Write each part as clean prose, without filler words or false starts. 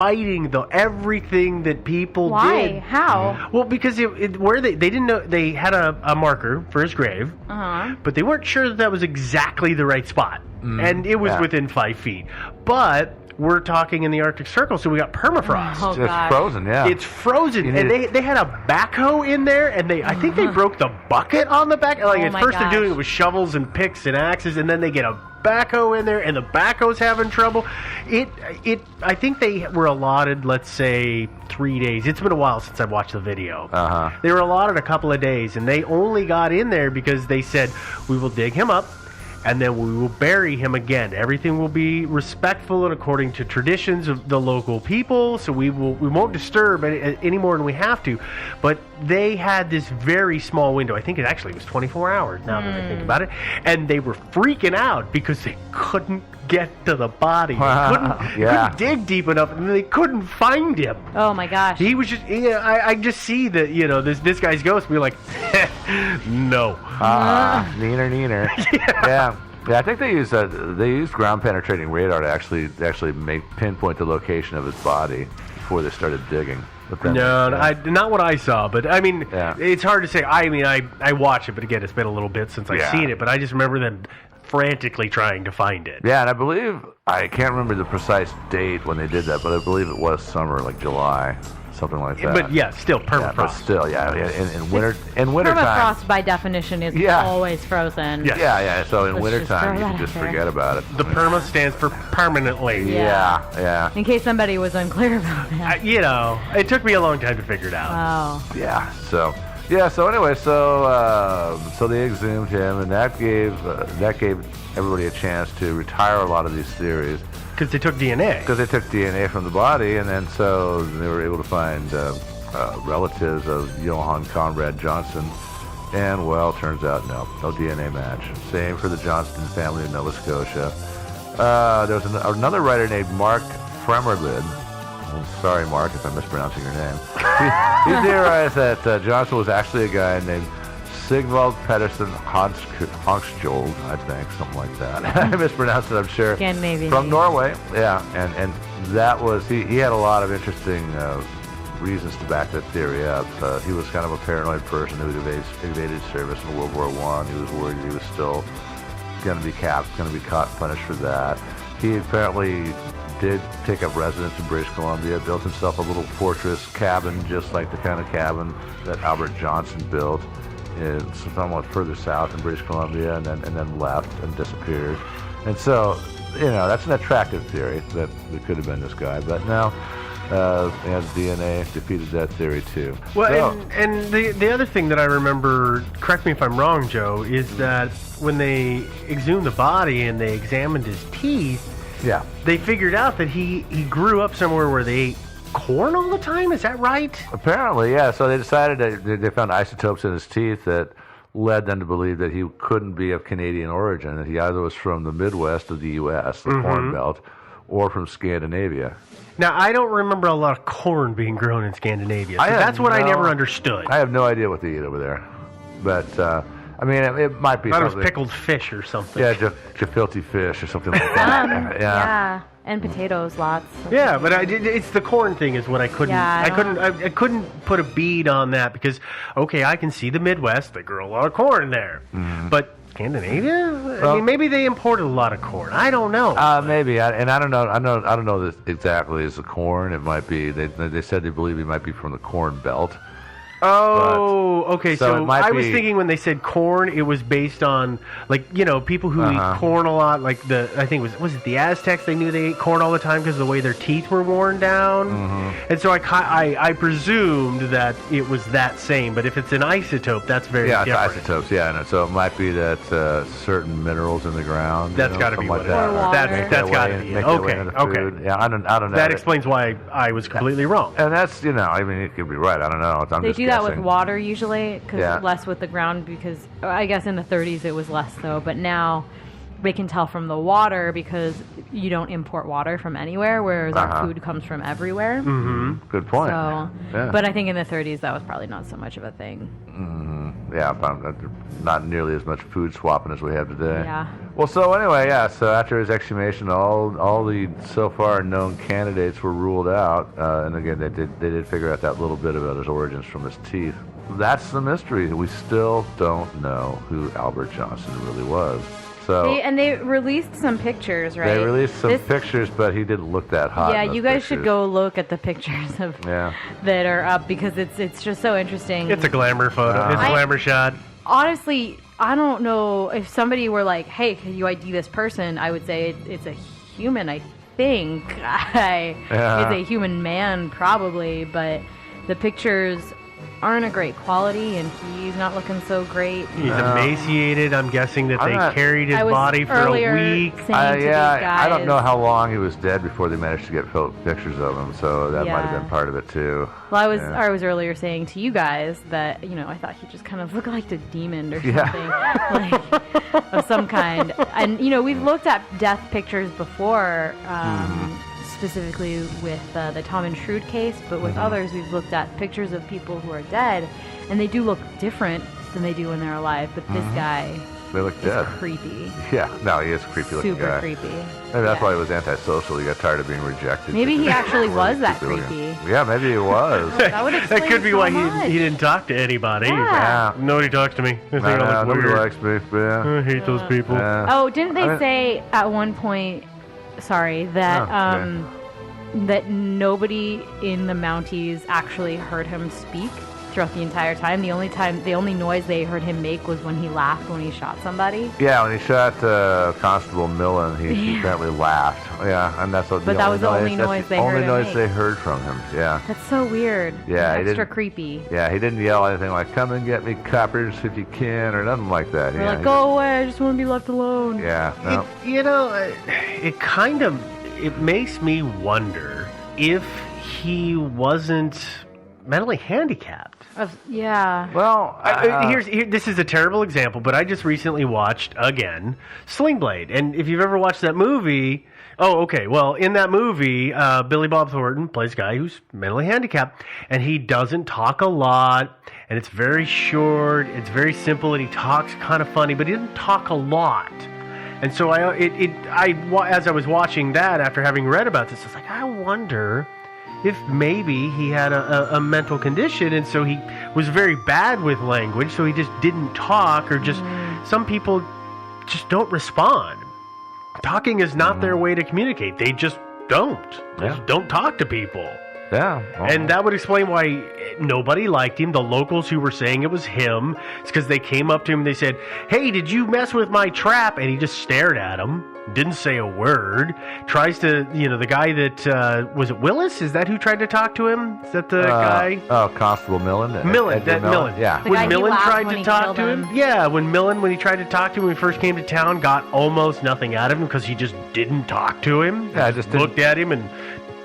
fighting everything that people Why? did. How? Well, because where they didn't know, they had a marker for his grave, but they weren't sure that was exactly the right spot, and it was within 5 feet. But we're talking in the Arctic Circle, so we got permafrost. Oh, It's frozen, yeah. It's frozen, and they had a backhoe in there, and I think they broke the bucket on the back. Like at first they're doing it with shovels and picks and axes, and then they get a backhoe in there, and the backhoe's having trouble. I think they were allotted, let's say, 3 days. It's been a while since I've watched the video. They were allotted a couple of days, and they only got in there because they said, we will dig him up, and then we will bury him again. Everything will be respectful and according to traditions of the local people, so we won't disturb any more than we have to. But they had this very small window. I think it actually was 24 hours now that I think about it. And they were freaking out because they couldn't get to the body. They couldn't dig deep enough, and they couldn't find him. Oh my gosh. He was just, I just see that, this guy's ghost be like, no. Neener. Yeah. Yeah, I think they used ground penetrating radar to actually pinpoint the location of his body before they started digging. But then, not what I saw, but I mean, it's hard to say. I mean, I watch it, but again, it's been a little bit since I've seen it, but I just remember them frantically trying to find it. Yeah, and I can't remember the precise date when they did that, but I believe it was summer, like July. Something like that. But yeah, still permafrost. But still, in winter time. Permafrost by definition is always frozen. Yeah. So in winter time, you can just forget about it. The perma stands for permanently. Yeah. In case somebody was unclear about that. It took me a long time to figure it out. Oh. Yeah. So anyway, so they exhumed him, and that gave everybody a chance to retire a lot of these theories. Because they took DNA. Because they took DNA from the body, and then so they were able to find relatives of Johann Conrad Johnson. And, well, turns out, no DNA match. Same for the Johnston family in Nova Scotia. There was another writer named Mark Fremerlid. Sorry, Mark, if I'm mispronouncing your name. He theorized that Johnson was actually a guy named Sigvald Pedersen Honkskjold, I think, something like that. I mispronounced it, I'm sure. From Norway, and that was, he had a lot of interesting reasons to back that theory up. He was kind of a paranoid person who evaded service in World War I. He was worried he was still going to be caught and punished for that. He apparently did take up residence in British Columbia, built himself a little fortress cabin, just like the kind of cabin that Albert Johnson built. It's somewhat further south in British Columbia, and then left and disappeared. And so, that's an attractive theory that it could have been this guy. But now, DNA defeated that theory too. Well, and the other thing that I remember, correct me if I'm wrong, Joe, is that when they exhumed the body and they examined his teeth, they figured out that he grew up somewhere where they ate corn all the time. Is that right? Apparently, yeah. So they decided they found isotopes in his teeth that led them to believe that he couldn't be of Canadian origin, that he either was from the Midwest of the U.S., the Corn Belt, or from Scandinavia. Now, I don't remember a lot of corn being grown in Scandinavia, so that's what I never understood. I have no idea what they eat over there, but I mean, it might be. I thought it was pickled fish or something. Yeah, gefilte fish or something like that. Yeah. And potatoes, lots. Yeah, but it's the corn thing is what I couldn't. I couldn't put a bead on that because I can see the Midwest. They grow a lot of corn there, but Scandinavia. I mean, maybe they imported a lot of corn. I don't know. Maybe, I don't know. I don't know this exactly as the corn. It might be. They said they believe he might be from the Corn Belt. Oh, okay. So I was be, thinking when they said corn, it was based on people who eat corn a lot. Like I think was it the Aztecs? They knew they ate corn all the time because of the way their teeth were worn down. And so I presumed that it was that same. But if it's an isotope, that's very different. Yeah, it's isotopes. Yeah, and so it might be that certain minerals in the ground. That's got to be what it is. That's got to be it. Okay. Yeah, I don't know. That explains why I was completely wrong. And that's I mean, it could be right. I don't know. I'm just that with water usually, because less with the ground, because I guess in the 30s it was less so, but now they can tell from the water because you don't import water from anywhere, whereas our food comes from everywhere. Mm-hmm. Good point. So, yeah. But I think in the 30s that was probably not so much of a thing. Mm-hmm. Yeah, not nearly as much food swapping as we have today. Yeah. Well, so anyway, so after his exhumation, all the so far known candidates were ruled out, and again, they did figure out that little bit about his origins from his teeth. That's the mystery. We still don't know who Albert Johnson really was. So they released some pictures, right? They released some pictures, but he didn't look that hot. Yeah, in those you guys pictures. should go look at the pictures that are up because it's just so interesting. It's a glamour photo. It's a glamour shot. Honestly, I don't know if somebody were like, "Hey, can you ID this person?" I would say it's a human. I think it's a human man probably, but the pictures aren't a great quality, and he's not looking so great. He's emaciated. I'm guessing that they carried his body for a week. I don't know how long he was dead before they managed to get pictures of him, so that might have been part of it too. Well, I was earlier saying to you guys that I thought he just kind of looked like a demon or something, like of some kind. And we've looked at death pictures before. Specifically with the Tom and Shrewd case, but with others we've looked at pictures of people who are dead, and they do look different than they do when they're alive. But this guy, they look dead. Creepy. Yeah, no, he is a creepy looking guy. Super creepy. Maybe that's why he was antisocial. He got tired of being rejected. Maybe he actually was that creepy. Yeah, maybe he was. That would explain That could be so why much. he didn't talk to anybody. Yeah. Nobody talks to me. Nobody likes me. Yeah. I hate those people. Oh, didn't they say at one point? Sorry, that that nobody in the Mounties actually heard him speak throughout the entire time. The only noise they heard him make was when he laughed when he shot somebody. Yeah, when he shot Constable Millen, he apparently laughed. Yeah, and that's what. But that was the only noise they heard. Only noise they heard from him. Yeah. That's so weird. Yeah, extra creepy. Yeah, he didn't yell anything like "Come and get me, coppers, if you can" or nothing like that. They're like, "Go away! I just want to be left alone." Yeah. No. It makes me wonder if he wasn't mentally handicapped. Well, this is a terrible example, but I just recently watched again Sling Blade, and if you've ever watched that movie, in that movie, Billy Bob Thornton plays a guy who's mentally handicapped, and he doesn't talk a lot, and it's very short, it's very simple, and he talks kind of funny, but he doesn't talk a lot. And so as I was watching that, after having read about this, I was like, I wonder if maybe he had a mental condition, and so he was very bad with language, so he just didn't talk, or just some people just don't respond. Talking is not their way to communicate. They just don't. They just don't talk to people. Yeah. And that would explain why nobody liked him. The locals who were saying it was him, it's because they came up to him and they said, "Hey, did you mess with my trap?" And he just stared at them, didn't say a word. Tries to, the guy that, was it Willis? Is that who tried to talk to him? Is that the guy? Oh, Constable Millen. Millen. Yeah. When Millen tried when to he talk to him? Yeah, when he tried to talk to him when he first came to town, got almost nothing out of him because he just didn't talk to him. Yeah, just looked at him and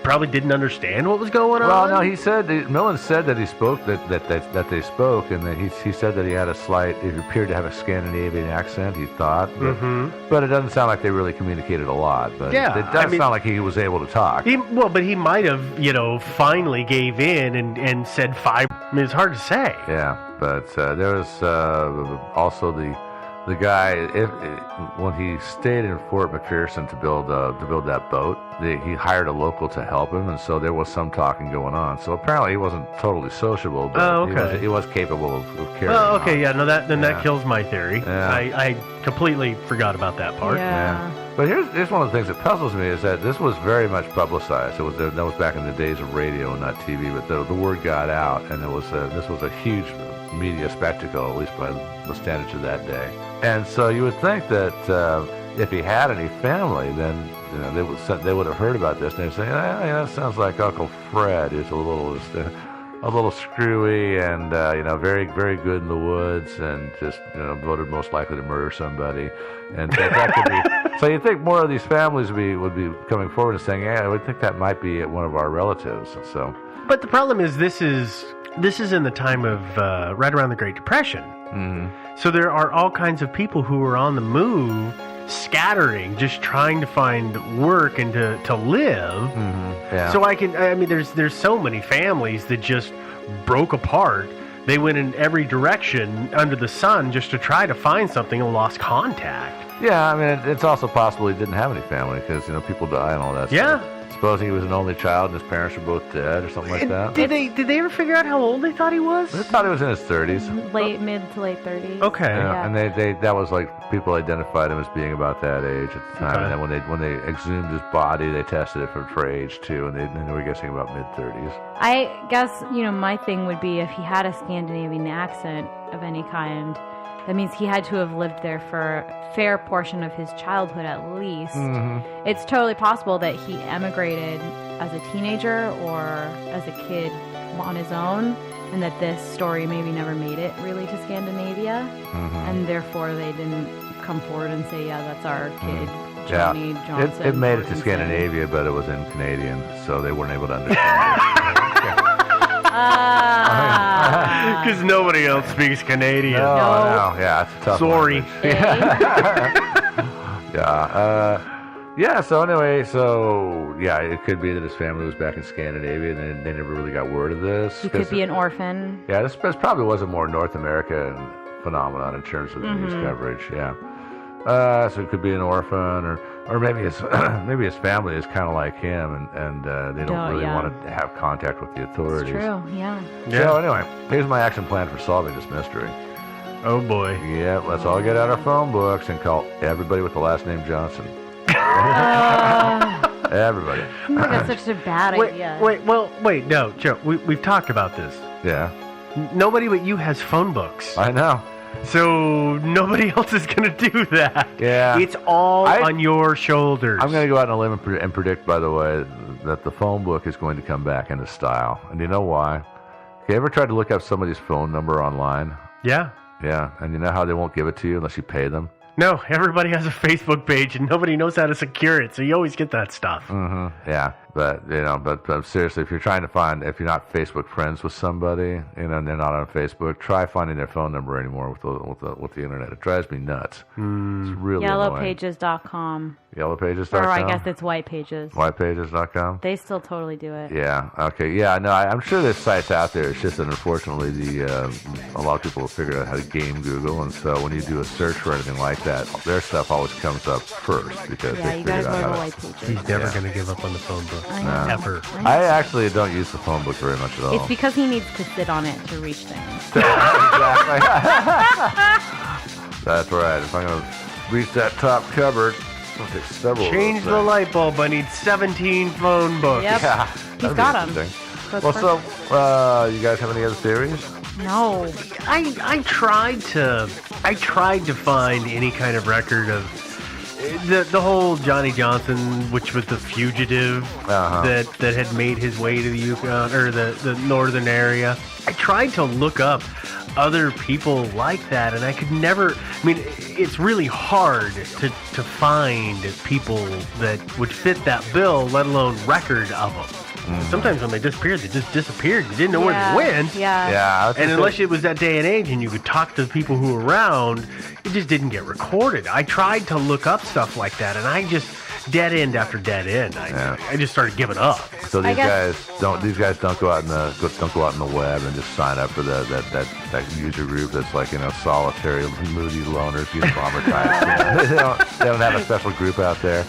probably didn't understand what was going on. Well, no, Millen said that he spoke, that they spoke, and that he said that he had he appeared to have a Scandinavian accent, he thought. But it doesn't sound like they really communicated a lot. But it does sound like he was able to talk. But he might have, finally gave in and said 5. I mean, it's hard to say. Yeah, but there was also the guy, when he stayed in Fort McPherson to build that boat, he hired a local to help him, and so there was some talking going on. So apparently he wasn't totally sociable, but he was capable of carrying on. Okay, that kills my theory. Yeah. I completely forgot about that part. Yeah. But here's one of the things that puzzles me is that this was very much publicized. That was back in the days of radio and not TV, but the word got out, and this was a huge media spectacle, at least by the standards of that day. And so you would think that if he had any family, then they would have heard about this, and they'd say, that sounds like Uncle Fred. He's a little screwy and very, very good in the woods, and just voted most likely to murder somebody. And that could be. So you think more of these families would be coming forward and saying, I would think that might be one of our relatives. So. But the problem is this is in the time of right around the Great Depression. Mm-hmm. So there are all kinds of people who are on the move scattering, just trying to find work and to live. Yeah. So there's so many families that just broke apart. They went in every direction under the sun just to try to find something and lost contact. Yeah, I mean, it's also possible he didn't have any family because, people die and all that Yeah. stuff. Supposing he was an only child and his parents were both dead or something like that. Did they ever figure out how old they thought he was? They thought he was in his 30s. Mid to late 30s. Okay. Yeah, and they that was like people identified him as being about that age at the time. Okay. And then when they exhumed his body, they tested it for age too, and they were guessing about mid-30s. I guess, my thing would be if he had a Scandinavian accent of any kind, that means he had to have lived there for a fair portion of his childhood at least. It's totally possible that he emigrated as a teenager or as a kid on his own, and that this story maybe never made it really to Scandinavia, and therefore they didn't come forward and say, yeah, that's our kid, Johnny Johnson. It made it to Scandinavia, but it was in Canadian, so they weren't able to understand it. Because nobody else speaks Canadian. No, yeah, it's a tough Sorry. Yeah, so anyway, it could be that his family was back in Scandinavia and they never really got word of this. He could be an orphan. Yeah, this probably was a more North American phenomenon in terms of the news coverage, yeah. So it could be an orphan, or maybe his family is kind of like him, and they don't really want to have contact with the authorities. It's true, yeah. So anyway, here's my action plan for solving this mystery. Oh boy. Yeah, let's all get out our phone books and call everybody with the last name Johnson. Everybody. Seems like that's such a bad idea. Wait, no, Joe, we've talked about this. Yeah. Nobody but you has phone books. I know. So nobody else is going to do that. Yeah. It's all on your shoulders. I'm going to go out on a limb and predict, by the way, that the phone book is going to come back into style. And do you know why? You ever tried to look up somebody's phone number online? Yeah. Yeah. And you know how they won't give it to you unless you pay them? No, everybody has a Facebook page and nobody knows how to secure it, so you always get that stuff. Yeah, but seriously, if you're not Facebook friends with somebody, and they're not on Facebook, try finding their phone number anymore with the internet. It drives me nuts. It's really annoying. Yellowpages.com. Yellowpages.com? Or I guess it's White Pages. Whitepages.com? They still totally do it. Yeah. Okay. Yeah. No, I'm sure there's sites out there. It's just that unfortunately, a lot of people will figure out how to game Google, and so when you do a search for anything like that, their stuff always comes up first because they figured out how to. White Pages. He's never going to give up on the phone book. Ever. I actually don't use the phone book very much at all. It's because he needs to sit on it to reach things. Exactly. That's right. If I'm going to reach that top cupboard, it'll take several. Change the light bulb. I need 17 phone books. Yep. Yeah. He's got them. So you guys have any other theories? No. I tried to find any kind of record of the whole Johnny Johnson, which was the fugitive that had made his way to the Yukon or the northern area. I tried to look up other people like that, and I could never. I mean, it's really hard to find people that would fit that bill, let alone record of them. Sometimes when they disappeared, they just disappeared. You didn't know where they went. Yeah. And unless it was that day and age and you could talk to the people who were around, it just didn't get recorded. I tried to look up stuff like that, and I just dead end after dead end. I just started giving up. So these guys don't go out in the web and just sign up for that user group that's like solitary moody loners, bomber types. They don't have a special group out there.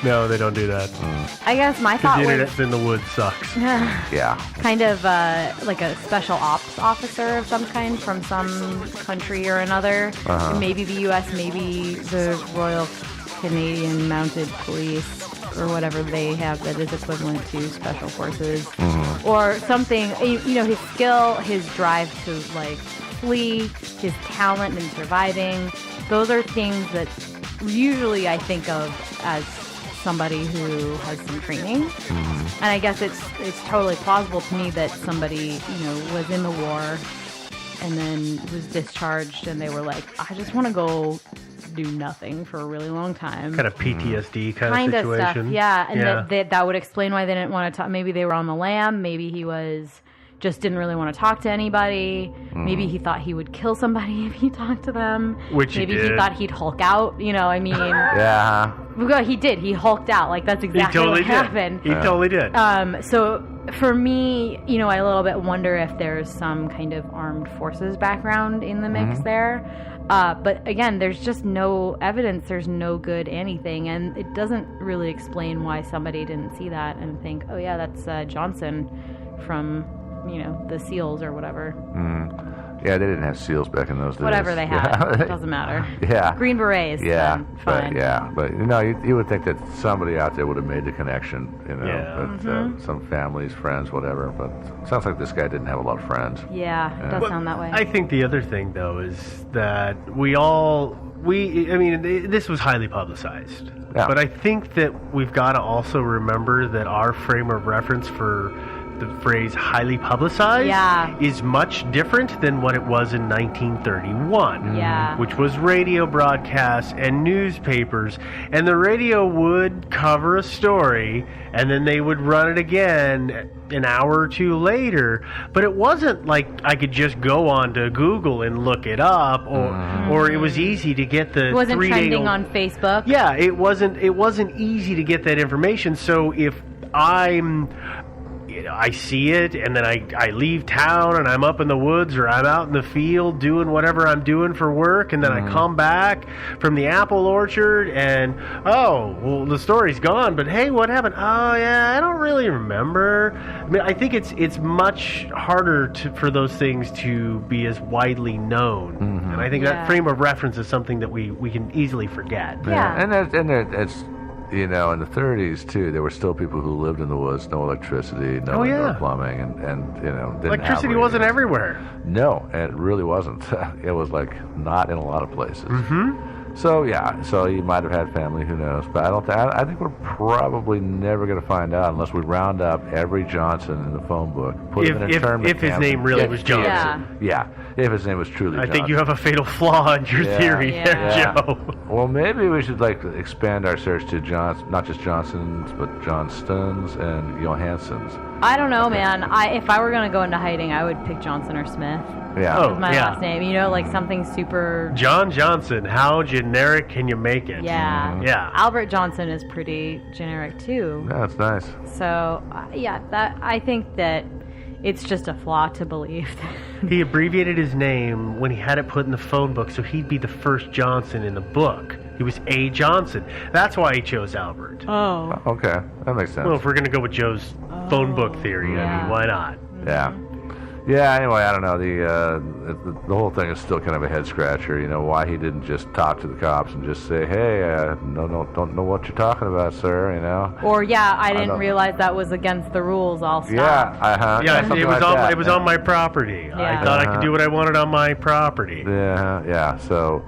No, they don't do that. I guess my thought the was... internet in the woods sucks. Yeah. Kind of like a special ops officer of some kind from some country or another. Maybe the U.S., maybe the Royal Canadian Mounted Police or whatever they have that is equivalent to special forces. Or something, his skill, his drive to flee, his talent in surviving. Those are things that usually I think of as somebody who has some training. And I guess it's totally plausible to me that somebody, was in the war and then was discharged and they were like, I just want to go do nothing for a really long time. Kind of PTSD kind of situation. Stuff, yeah. And that would explain why they didn't want to talk. Maybe they were on the lam. Maybe he was just didn't really want to talk to anybody. Maybe he thought he would kill somebody if he talked to them. Which maybe he did. he thought he'd Hulk out. You know, I mean, Yeah. well, he did. He hulked out. Like that's exactly He totally what did. happened. He totally did. So for me, you know, I a little bit wonder if there's some kind of armed forces background in the mix there. But again, there's just no evidence. There's no good anything, and it doesn't really explain why somebody didn't see that and think, oh yeah, that's Johnson from, you know, the SEALs or whatever. Yeah, they didn't have SEALs back in those days. Whatever they had, it doesn't matter. Yeah. Green berets. Yeah, then, fine. but you know, you would think that somebody out there would have made the connection, you know, Yeah. but some families, friends, whatever. But it sounds like this guy didn't have a lot of friends. Yeah, it does sound that way. I think the other thing, though, is that this was highly publicized. Yeah. But I think that we've got to also remember that our frame of reference for the phrase highly publicized is much different than what it was in 1931, which was radio broadcasts and newspapers. And the radio would cover a story, and then they would run it again an hour or two later. But it wasn't like I could just go on to Google and look it up, or it was easy to get the it wasn't 3-day trending on Facebook. Yeah, it wasn't easy to get that information. So if I see it, and then I leave town, and I'm up in the woods, or I'm out in the field doing whatever I'm doing for work, and then I come back from the apple orchard, and the story's gone. But hey, what happened? Oh yeah, I don't really remember. I mean, I think it's much harder for those things to be as widely known, and I think that frame of reference is something that we can easily forget. Yeah. And it's. You know, in the 30s, too, there were still people who lived in the woods, no electricity, no indoor plumbing, and you know, didn't Electricity have wasn't radios. everywhere. No, it really wasn't. It was, like, not in a lot of places. So, yeah, so he might have had family, who knows. But I think we're probably never going to find out unless we round up every Johnson in the phone book. Put him in a internment if his camp name and really get was the Johnson. answer. Yeah, if his name was truly I Johnson. think you have a fatal flaw in your theory there, Joe. Well, maybe we should expand our search to not just Johnsons, but Johnstons and Johanssons. I don't know, man. If I were going to go into hiding, I would pick Johnson or Smith. Yeah. Oh, My last name, you know, like something super. John Johnson. How generic can you make it? Yeah. Yeah. Albert Johnson is pretty generic too. Yeah, that's nice. So I think that it's just a flaw to believe. He abbreviated his name when he had it put in the phone book, so he'd be the first Johnson in the book. He was A. Johnson. That's why he chose Albert. Oh. Okay, that makes sense. Well, if we're going to go with Joe's phone book theory, I mean, why not? Yeah. Yeah, anyway, I don't know. The whole thing is still kind of a head scratcher. You know, why he didn't just talk to the cops and just say, hey, don't know what you're talking about, sir, you know? Or, I didn't realize that was against the rules. I'll stop. Yeah, something it was like it was on my property. Yeah. I thought I could do what I wanted on my property. Yeah, so...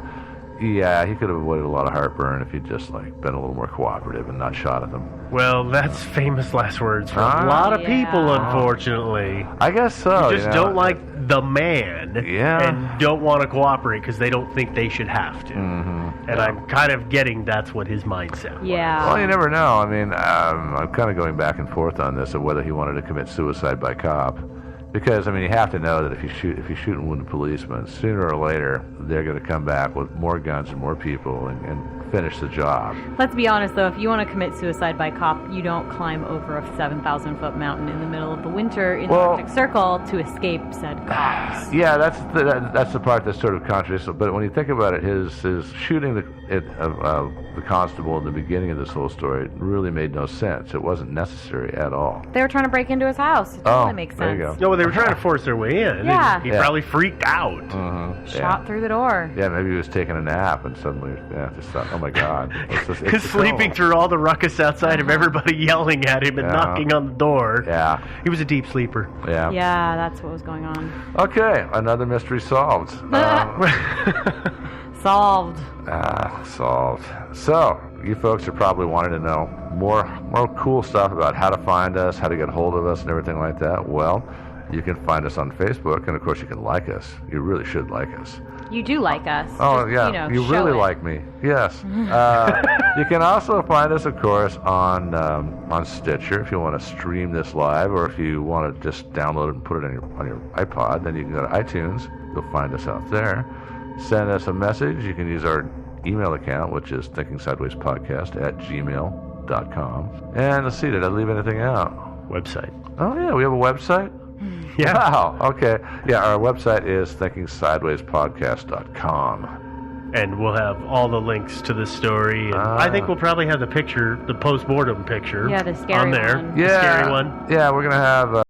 Yeah, he could have avoided a lot of heartburn if he'd just been a little more cooperative and not shot at them. Well, that's famous last words for a lot of people, unfortunately. I guess so. You just don't like the man and don't want to cooperate because they don't think they should have to. And I'm kind of getting that's what his mindset was. Yeah. Well, you never know. I mean, I'm kind of going back and forth on this of whether he wanted to commit suicide by cop. Because, I mean, you have to know that if you shoot and wound a policeman, sooner or later, they're going to come back with more guns and more people and finish the job. Let's be honest, though. If you want to commit suicide by cop, you don't climb over a 7,000-foot mountain in the middle of the winter in the Arctic Circle to escape said cops. Yeah, that's the part that's sort of controversial. But when you think about it, his shooting the constable in the beginning of this whole story really made no sense. It wasn't necessary at all. They were trying to break into his house. It totally makes sense. There you go. No, well, they were trying to force their way in. Yeah. He probably freaked out. Shot through the door. Yeah, maybe he was taking a nap and suddenly, just thought, oh my God. He's sleeping through all the ruckus outside of everybody yelling at him and knocking on the door. Yeah. He was a deep sleeper. Yeah. Yeah, that's what was going on. Okay, another mystery solved. Solved. Solved. So, you folks are probably wanting to know more cool stuff about how to find us, how to get hold of us, and everything like that. Well, You can find us on Facebook, and of course you can like us. You really should like us. You do like us. Oh, Just, yeah. You show really it. like me. Yes. You can also find us, of course, on Stitcher if you want to stream this live, or if you want to just download it and put it on your iPod, then you can go to iTunes. You'll find us out there. Send us a message. You can use our email account, which is thinkingsidewayspodcast@gmail.com. And let's see, did I leave anything out? Website. Oh, yeah, we have a website? Yeah. Wow, okay. Yeah, our website is thinkingsidewayspodcast.com. And we'll have all the links to the story. And I think we'll probably have the post-mortem picture Yeah, the scary on there. one. Yeah, The scary one. Yeah, we're going to have...